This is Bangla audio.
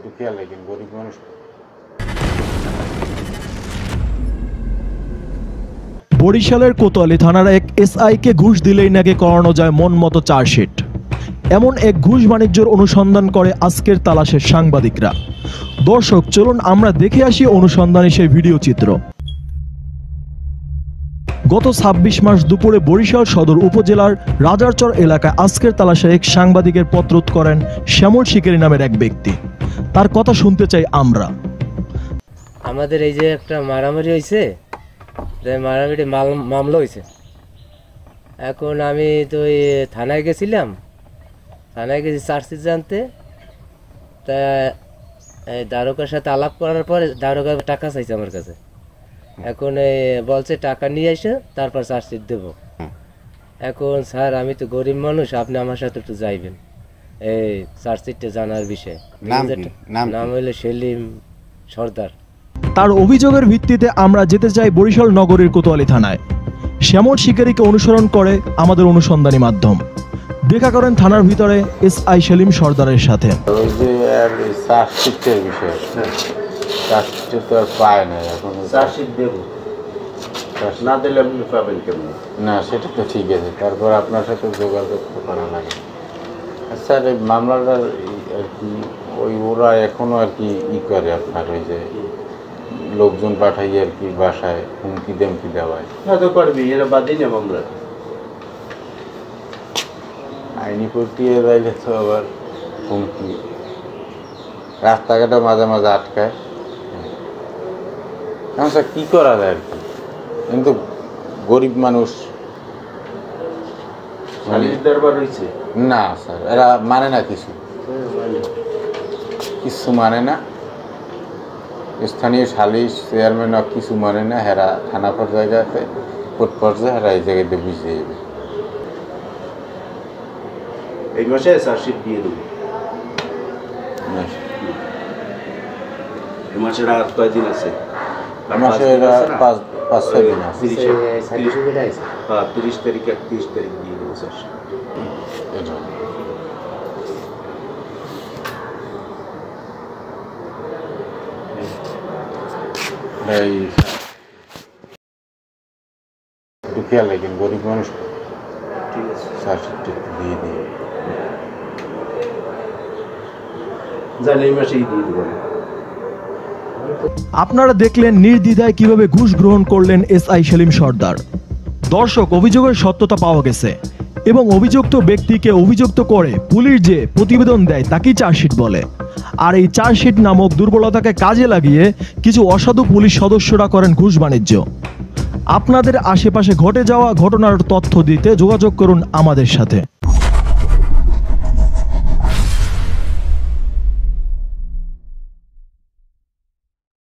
একটু খেয়াল রাখেন, গরিব মানুষ। বরিশালের কোতোয়ালি থানার এক এসআইকে ঘুষ দিলেই নাকি করানো যায় মন মতো চার্জশিট। এমন এক ঘুষ বাণিজ্যের অনুসন্ধান করে আজকের তালাশের সাংবাদিকরা। দর্শক, চলুন আমরা দেখে আসি অনুসন্ধানী সেই ভিডিও চিত্র। গত ২৬ মার্চ দুপুরে বরিশাল সদর উপজেলার রাজারচর এলাকায় আজকের তালাশে এক সাংবাদিকের পত্রোধ করেন শ্যামল শিকারী নামের এক ব্যক্তি। তার কথা শুনতে চাই আমরা। আমাদের এই যে একটা মারামারি হয়েছে, মারামারি মামলা হয়েছে। এখন আমি তো থানায় গেছিলাম, থানায় গেছি চার্জশিট জানতে। তা দারোগার সাথে আলাপ করার পরে দারোগা টাকা চাইছে আমার কাছে। এখন বলছে টাকা নিয়ে এসে তারপর চার্জশিট দেবো। এখন স্যার, আমি তো গরিব মানুষ, আপনি আমার সাথে একটু যাইবেন এই চার্জশিটটা জানার বিষয়ে। নাম হইলো সেলিম সর্দার। তার অভিযোগের ভিত্তিতে আমরা যেতে চাই বরিশাল নগরীর কোতোয়ালি থানায়। শ্যামল শিকারীকে অনুসরণ করে আমাদের অনুসন্ধানী মাধ্যম। দেখা করেন থানার ভিতরে এসআই সেলিম সর্দারের সাথে। ওই যে চার্জশিটের বিষয়, চার্জশিট তো আর পায় না এখন। চার্জশিট দেবো না দিলে আপনি পাবেন কেমন? না, সেটা তো ঠিক আছে, তারপর আপনার সাথে যোগাযোগ করা লাগে। স্যার, এই মামলাটার আর কি ওরা এখনো আর কি করে আপনার ওই যে লোকজন পাঠাই আর কি বাসায় হুমকি দেমকি দেওয়ায়। হ্যাঁ, তো করবি, এরা বাদই না মামলা। আইনি প্রক্রিয়া যাইলে তো আবার হুমকি, রাস্তাঘাটে মাঝে মাঝে আটকায়। স্যার, কী করা যায় আর কি, কিন্তু গরিব মানুষ। দরবার হয়েছে না স্যার, এরা মানে না, কিছু মানে না। স্থানীয় সালিশ চেয়ারম্যান কিছু মানে না, হেরা থানা পর্যায়ে আছে, কোর্ট পর্যায়ে হেরা এই জায়গাতে বুঝিয়ে যাবে। এই মাসে চার্জশিট দিয়ে দেবো। এই মাসের আর কয়দিন আছে? মাসে ৫-৬ দিন আছে। ৩০ তারিখ ৩১ তারিখ দিয়ে দেবো চার্জশিট। একটু খেয়াল রাখেন, গরিব মানুষ। ঠিক আছে, চার্জশিটটা একটু দিয়ে দিয়ে জানি এই মাসেই দিয়ে দেবো। আপনারা দেখলেন নির্দ্বিধায় কিভাবে ঘুষ গ্রহণ করলেন এসআই সেলিম সর্দার। দর্শক, অভিযোগের সত্যতা পাওয়া গেছে এবং অভিযুক্ত ব্যক্তিকে অভিযুক্ত করে পুলিশ যে প্রতিবেদন দেয় তাকেই চার্জশিট বলে। আর এই চার্জশিট নামক দুর্বলতাকে কাজে লাগিয়ে কিছু অসাধু পুলিশ সদস্যরা করেন ঘুষ বাণিজ্য। আপনাদের আশেপাশে ঘটে যাওয়া ঘটনার তথ্য দিতে যোগাযোগ করুন আমাদের সাথে।